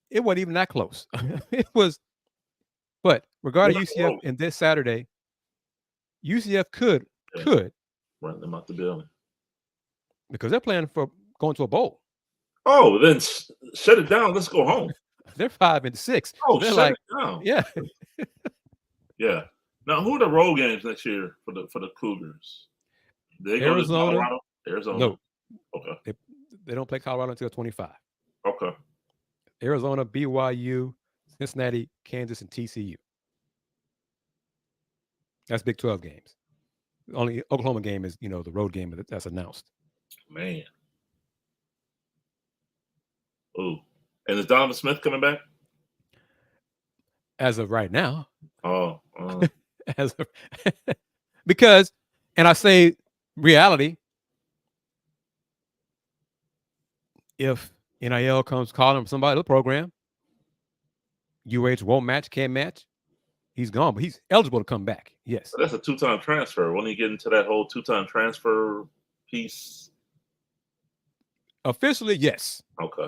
it wasn't even that close. It was, but regarding UCF and this Saturday, UCF could run them out the building because they're planning for going to a bowl. Oh, then shut it down. Let's go home. They're 5-6. Oh, they're shut it down. Yeah. Yeah. Now, who are the road games next year for the Cougars? They go to Colorado? Arizona. No. Okay. They don't play Colorado until 25. Okay. Arizona, BYU, Cincinnati, Kansas, and TCU. That's Big 12 games. The only Oklahoma game is, the road game that's announced. Man. Oh, And is Donovan Smith coming back? As of right now. Oh. Because, and I say reality, if NIL comes calling from somebody to the program, UH won't match, can't match, he's gone, but he's eligible to come back. Yes. But that's a 2-time transfer. When you get into that whole 2-time transfer piece? Officially, yes. Okay.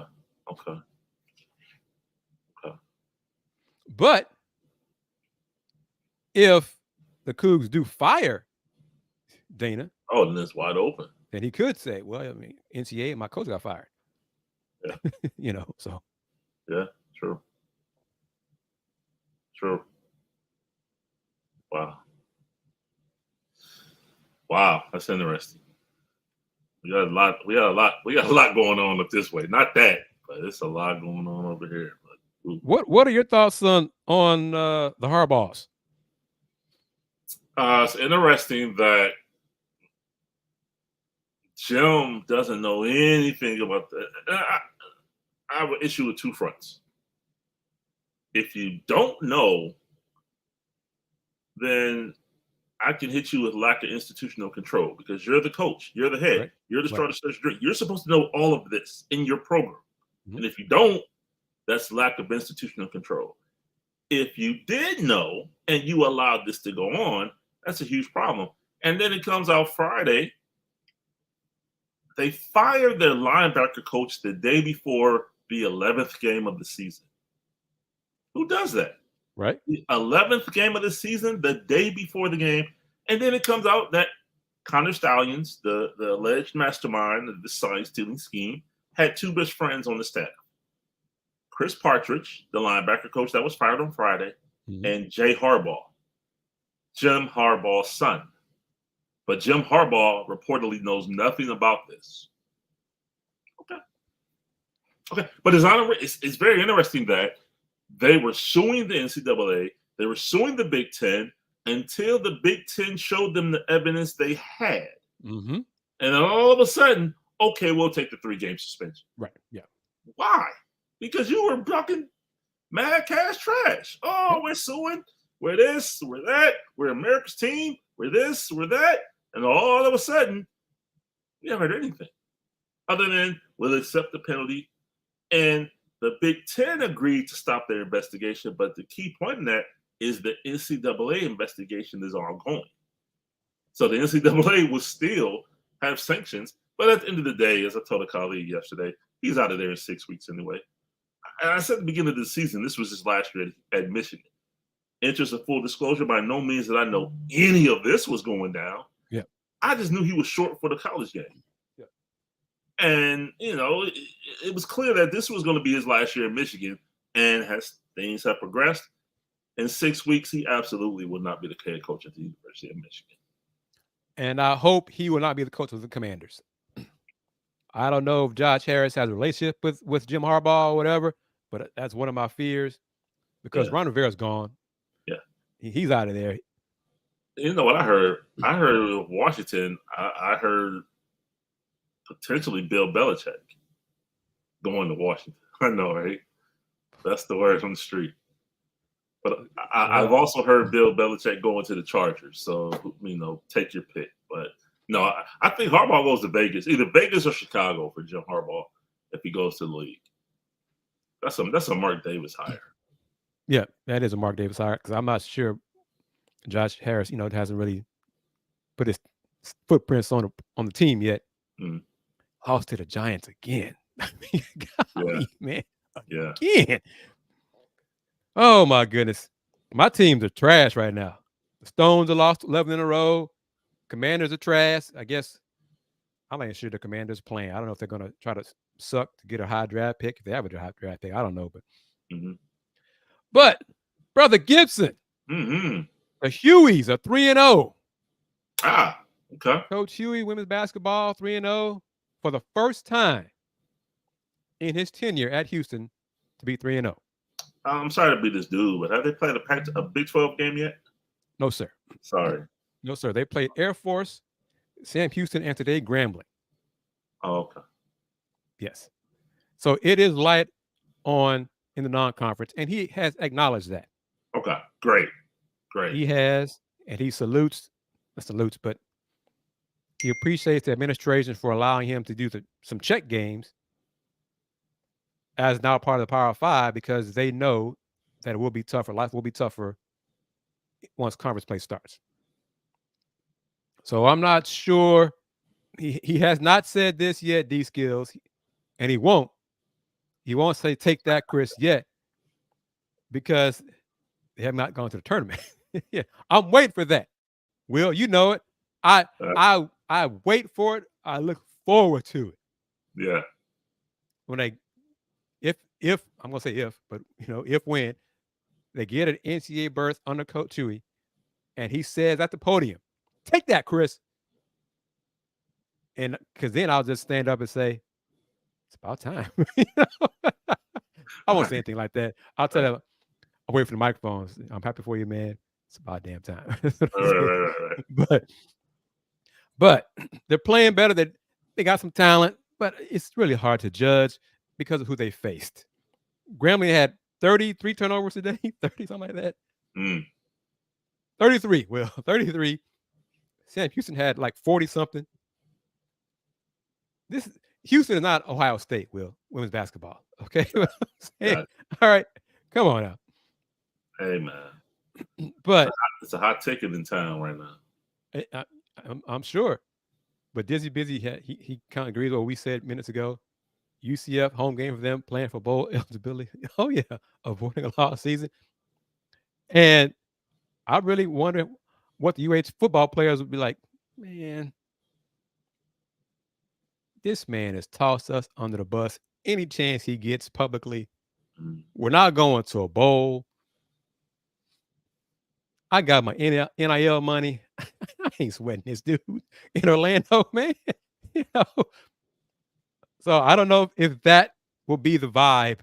But if the Cougs do fire Dana, then it's wide open. Then he could say, well, I mean, NCAA, my coach got fired. Yeah. So. Yeah, true. Wow, that's interesting. We got a lot going on up this way. Not that, but it's a lot going on over here. But what are your thoughts on the Harbaughs? It's interesting that Jim doesn't know anything about that. I have an issue with two fronts. If you don't know, then I can hit you with lack of institutional control because you're the coach, you're the head, right. You're the starter special drink. You're supposed to know all of this in your program. Mm-hmm. And if you don't, that's lack of institutional control. If you did know and you allowed this to go on, that's a huge problem. And then it comes out Friday. They fired their linebacker coach the day before the 11th game of the season. Who does that? Right. The 11th game of the season, the day before the game. And then it comes out that Connor Stallions, the alleged mastermind of the sign-stealing scheme, had two best friends on the staff. Chris Partridge, the linebacker coach that was fired on Friday, and Jay Harbaugh, Jim Harbaugh's son. But Jim Harbaugh reportedly knows nothing about this. Okay. But it's very interesting that they were suing the NCAA. They were suing the Big Ten until the Big Ten showed them the evidence they had. Mm-hmm. And then all of a sudden, okay, we'll take the 3-game suspension. Right. Yeah. Why? Because you were talking mad cash trash. Oh, we're suing. We're this, we're that. We're America's team. We're this, we're that. And all of a sudden, we haven't heard anything other than we'll accept the penalty. And the Big Ten agreed to stop their investigation. But the key point in that is the NCAA investigation is ongoing. So the NCAA will still have sanctions. But at the end of the day, as I told a colleague yesterday, he's out of there in 6 weeks anyway. And I said at the beginning of the season, this was his last year at Michigan. Interest of full disclosure, by no means did I know any of this was going down. Yeah. I just knew he was short for the college game. Yeah. And, it was clear that this was going to be his last year at Michigan. And as things have progressed, in 6 weeks, he absolutely will not be the head coach at the University of Michigan. And I hope he will not be the coach of the Commanders. I don't know if Josh Harris has a relationship with Jim Harbaugh or whatever, but that's one of my fears because Ron Rivera's gone. Yeah. He's out of there. You know what I heard? I heard Washington. I heard potentially Bill Belichick going to Washington. I know, right? That's the word on the street. But I've also heard Bill Belichick going to the Chargers. So, take your pick. But no, I think Harbaugh goes to Vegas, either Vegas or Chicago for Jim Harbaugh if he goes to the league. That's a Mark Davis hire. Yeah, that is a Mark Davis hire because I'm not sure Josh Harris, hasn't really put his footprints on the team yet. Mm. Lost to the Giants again. Golly, man. Yeah. Again. Oh, my goodness. My teams are trash right now. The Stones are lost 11 in a row. Commanders are trash. I guess I'm not sure the Commanders are playing. I don't know if they're going to try to suck to get a high draft pick. If they have a high draft pick, I don't know. But Brother Gibson, the Hueys are 3-0. Ah, okay. Coach Huey, women's basketball, 3-0 for the first time in his tenure at Houston to be 3-0. I'm sorry to be this dude, but have they played a Big 12 game yet? No, sir. Sorry. No, sir. They played Air Force, Sam Houston, and today Grambling. Oh, okay. Yes. So it is light in the non-conference, and he has acknowledged that. Okay, great. He has, and he salutes, but he appreciates the administration for allowing him to do some check games as now part of the Power Five, because they know that it will be tougher. Life will be tougher once conference play starts. So I'm not sure. He has not said this yet, D Skills, and he won't. He won't say take that, Kris, yet, because they have not gone to the tournament. Yeah, I'm waiting for that. Will, you know it. I wait for it. I look forward to it. Yeah. When they, if I'm gonna say if, but if when they get an NCAA berth under Coach Chewy, and he says at the podium, "Take that, Kris," and because then I'll just stand up and say, "It's about time." I won't say anything like that. I'll tell them, "I'm waiting for the microphones. I'm happy for you, man. It's about damn time." Right. But they're playing better. They got some talent, but it's really hard to judge because of who they faced. Grambling had 33 turnovers today, 30, something like that. 33. Well, 33. Sam Houston had like 40 something. Houston is not Ohio State, Will, women's basketball. Okay. All right. Come on now. Hey, man. But it's a hot ticket in town right now. I'm sure. But Dizzy Busy, he kind of agrees with what we said minutes ago. UCF, home game for them, playing for bowl eligibility. Oh, yeah. Avoiding a lost season. And I really wonder what the UH football players would be like. Man, this man has tossed us under the bus any chance he gets publicly. We're not going to a bowl. I got my NIL money. I ain't sweating this dude in Orlando, man. So I don't know if that will be the vibe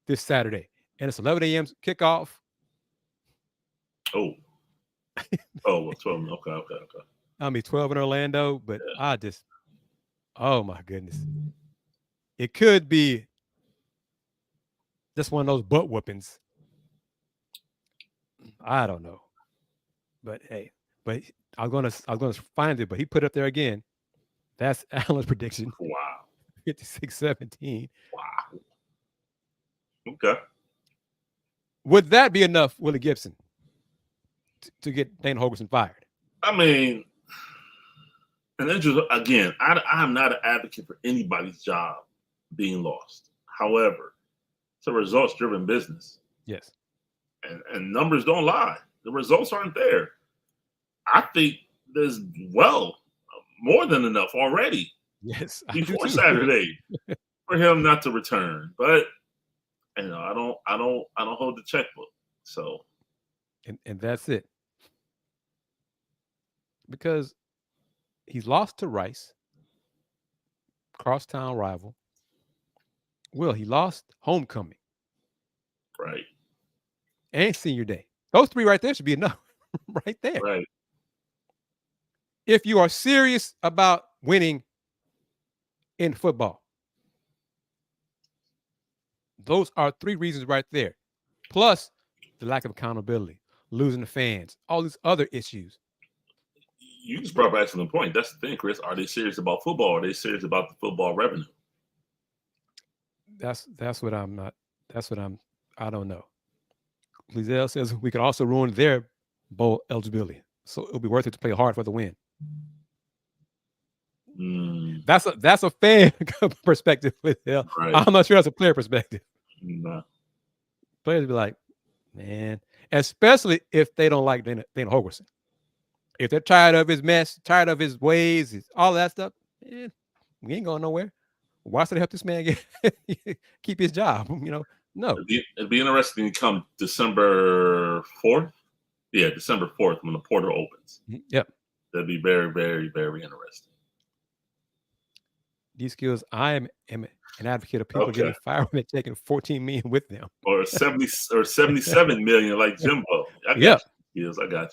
this Saturday. And it's 11 a.m. kickoff. Oh, 12. Okay. I mean, 12 in Orlando, but yeah. Oh my goodness. It could be just one of those butt whoopings. I don't know. But hey, I was gonna find it, but he put it up there again. That's Allen's prediction. Wow. 56-17. Wow. Okay. Would that be enough, Willy Gibson, to get Dana Holgorsen fired? I mean, and then just, again, I'm not an advocate for anybody's job being lost. However, it's a results-driven business. Yes. And numbers don't lie. The results aren't there. I think there's more than enough already. Yes. Before Saturday for him not to return. But I don't hold the checkbook. So and that's it. Because he's lost to Rice, crosstown rival. Will, he lost homecoming. Right. And senior day. Those three right there should be enough. Right there. Right. If you are serious about winning in football, those are three reasons right there. Plus the lack of accountability, losing the fans, all these other issues. You just brought back to the point. That's the thing, Kris. Are they serious about football? Or are they serious about the football revenue? That's what I'm not. I don't know. Lizelle says we could also ruin their bowl eligibility. So it'll be worth it to play hard for the win. That's a fan perspective, Lizelle. Right. I'm not sure that's a player perspective. No. Players be like, man, especially if they don't like Dana Holgorsen. If they're tired of his mess, tired of his ways, all that stuff, we ain't going nowhere. Why should they help this man keep his job? No. It'd be interesting to come December 4th. Yeah, December 4th when the portal opens. Yep. That'd be very, very, very interesting. These skills, I am an advocate of people getting fired when they're taking $14 million with them. Or 70 or 77 million like Jimbo. I got you. Yes, I got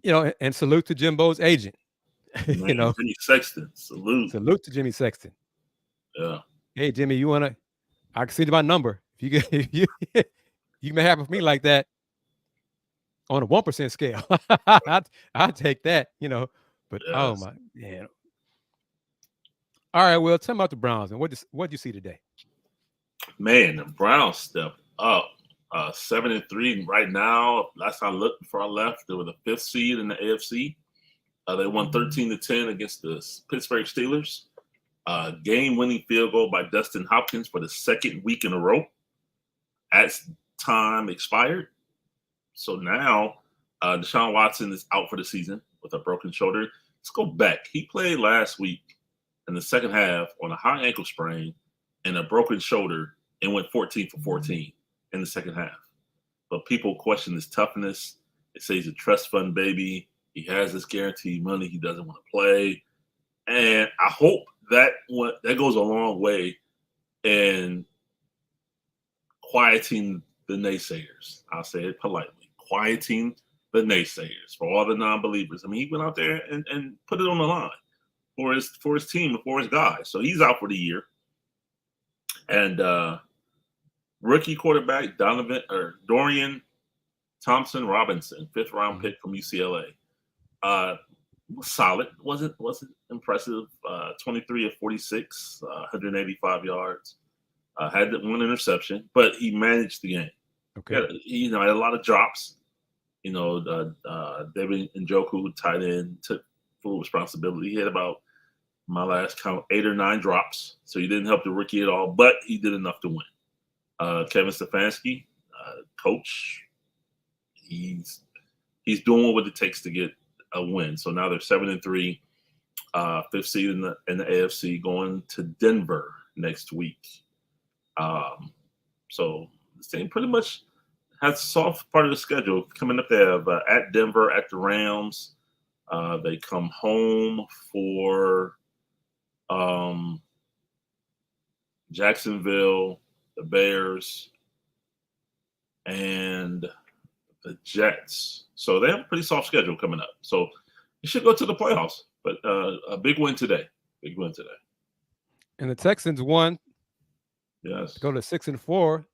you. And salute to Jimbo's agent. Man, Jimmy Sexton. Salute to Jimmy Sexton. Yeah. Hey, Jimmy, I can see my number. If you get, if you may have with me like that on a 1% scale. I'd take that, But oh Yes. my, yeah. All right, well, tell me about the Browns and what'd you see today? Man, the Browns stepped up. 7-3 right now. Last I looked before I left, they were the 5th seed in the AFC. They won 13-10 against the Pittsburgh Steelers. Game-winning field goal by Dustin Hopkins for the 2nd week in a row. As time expired. So now Deshaun Watson is out for the season with a broken shoulder. Let's go back. He played last week in the second half on a high ankle sprain and a broken shoulder and went 14 for 14 in the second half. But people question his toughness. They say he's a trust fund baby. He has this guaranteed money. He doesn't want to play. And I hope that goes a long way in quieting the naysayers. I'll say it politely. Quieting the naysayers for all the non-believers. I mean, he went out there and put it on the line for his team and for his guys. So he's out for the year. And rookie quarterback Dorian Thompson-Robinson, 5th round pick from UCLA. Was solid. Wasn't impressive. 23 of 46, 185 yards. Had one interception, but he managed the game. Okay. He had a lot of drops. David Njoku, tight end, took full responsibility. He had about, my last count, 8 or 9 drops. So he didn't help the rookie at all, but he did enough to win. Kevin Stefanski, coach, he's doing what it takes to get a win. So now they're 7-3, 5th seed in the AFC, going to Denver next week. So the team pretty much has a soft part of the schedule coming up. They have at Denver, at the Rams. They come home for Jacksonville, the Bears, and the Jets. So they have a pretty soft schedule coming up. So you should go to the playoffs. But a big win today. And the Texans won. Yes. To go to 6-4.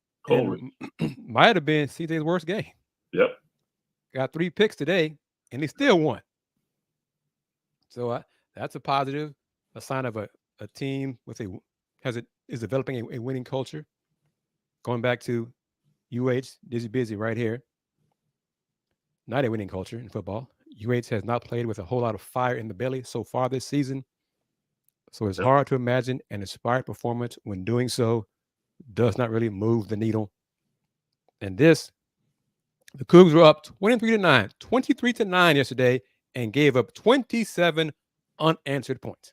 Might have been CJ's worst game. Yep. Got 3 picks today, and he still won. So that's a positive, a sign of a team is developing a winning culture. Going back to UH, Dizzy Busy right here. Not a winning culture in football. UH has not played with a whole lot of fire in the belly so far this season. So it's hard to imagine an inspired performance when doing so does not really move the needle. And the Cougs were up 23-9 yesterday and gave up 27 unanswered points.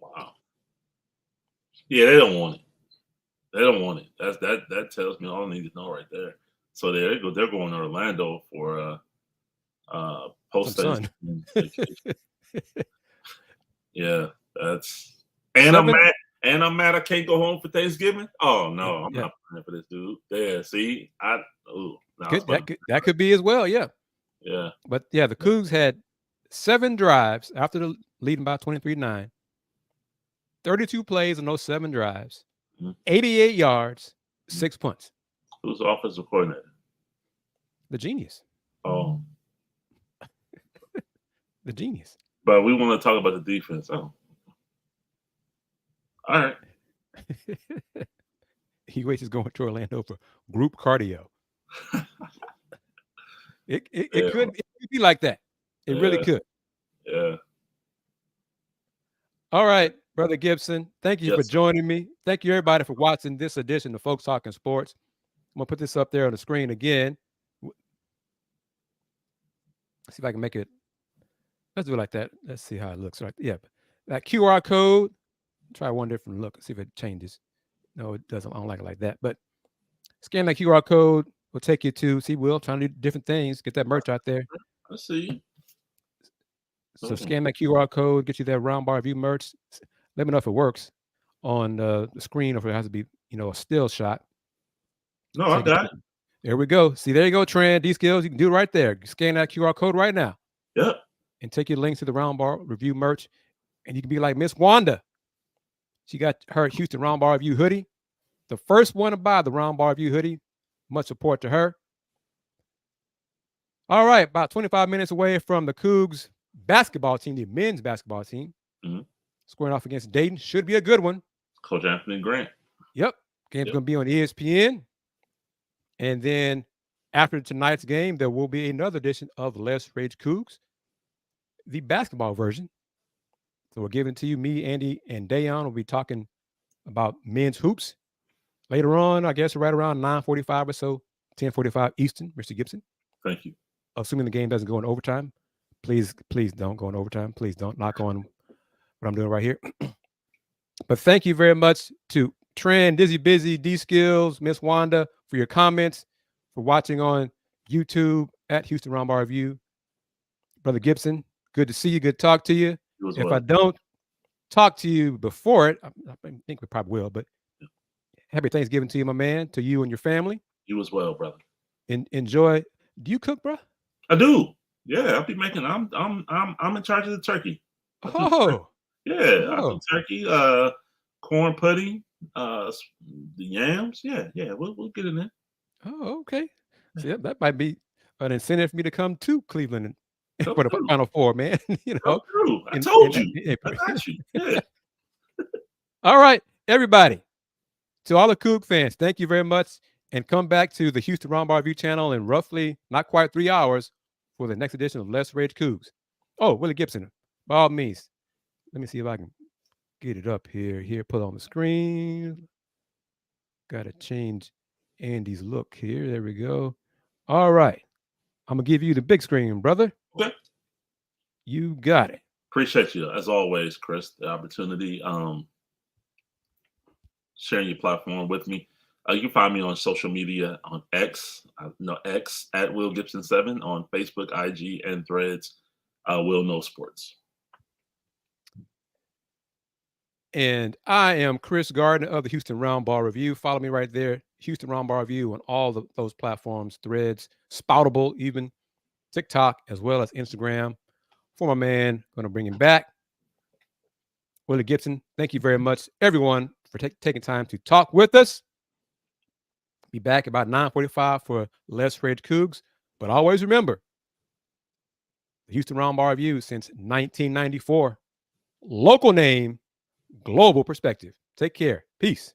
Wow. Yeah, they don't want it. That tells me all I need to know right there. So there they go. They're going to Orlando for post Thanksgiving vacation. Yeah, that's I'm mad I can't go home for Thanksgiving. Oh no, I'm not playing for this dude. Yeah, see, that could be as well. Yeah. Yeah. But yeah, the Cougs had 7 drives after the leading by 23-9. 32 plays in those 7 drives. 88 yards, 6 punts. Who's the offensive coordinator? The genius. Oh. The genius. But we want to talk about the defense. Oh. All right. He waits is going to Orlando for group cardio. It could be like that. It really could. Yeah. All right, Brother Gibson. Thank you for joining me. Thank you, everybody, for watching this edition of Folks Talking Sports. I'm going to put this up there on the screen again. See if I can make it. Let's do it like that. Let's see how it looks. Right. Yeah. That QR code. Try one different look. See if it changes. No, it doesn't. I don't like it like that. But scan that QR code. We'll take you to, see, Will, trying to do different things. Get that merch out there. I see. So scan that QR code. Get you that Roundball Review merch. Let me know if it works on the screen or if it has to be, a still shot. No, I got it. There we go. See, there you go, Tran. These skills, you can do it right there. Scan that QR code right now. Yep. And take your links to the Roundball Review merch. And you can be like Miss Wanda She got her Houston Roundball Review hoodie. The first one to buy the Roundball Review hoodie. Much support to her. All right, about 25 minutes away from the Coogs basketball team, the men's basketball team, squaring off against Dayton. Should be a good one. Coach Anthony Grant. Yep. Game's going to be on ESPN. And then after tonight's game, there will be another edition of Let's Rage Coogs, the basketball version. So we're giving it to you. Me, Andy, and Dayon will be talking about men's hoops later on, I guess right around 9:45 or so, 10:45 Eastern, Mr. Gibson. Thank you. Assuming the game doesn't go in overtime. Please don't go in overtime. Please don't knock on what I'm doing right here. But thank you very much to Trend, Dizzy Busy, D-Skills, Miss Wanda for your comments, for watching on YouTube at Houston Roundball Review. Brother Gibson, good to see you. Good to talk to you. If I don't talk to you before it, I think we probably will, but happy Thanksgiving to you, my man, to you and your family. You as well, brother. Enjoy. Do you cook, bro? I do. Yeah, I'll be making. I'm in charge of the turkey. Oh, yeah, I do turkey, corn pudding, the yams. Yeah, we'll get in there. Oh, okay. So that might be an incentive for me to come to Cleveland for the Final Four, man. You know, I told you. I got you. Yeah. All right, everybody. To all the Coug fans, thank you very much. And come back to the Houston Roundball Review channel in roughly not quite 3 hours for the next edition of Let's Rage Cougs. Oh, Willy Gibson, by all means. Let me see if I can get it up here. Put it on the screen. Got to change Andy's look here. There we go. All right. I'm going to give you the big screen, brother. Okay. You got it. Appreciate you, as always, Chris, the opportunity. Sharing your platform with me. You can find me on social media on X at Will Gibson 7 on Facebook, IG, and Threads. Will Know Sports. And I am Kris Gardner of the Houston Roundball Review. Follow me right there, Houston Roundball Review on all those platforms, Threads, Spoutable, even TikTok, as well as Instagram. For my man, going to bring him back, Willy Gibson. Thank you very much, everyone, for taking time to talk with us. Be back about 9:45 for Let's Rage Cougs. But always remember, the Houston Roundball Review since 1994. Local name, global perspective. Take care. Peace.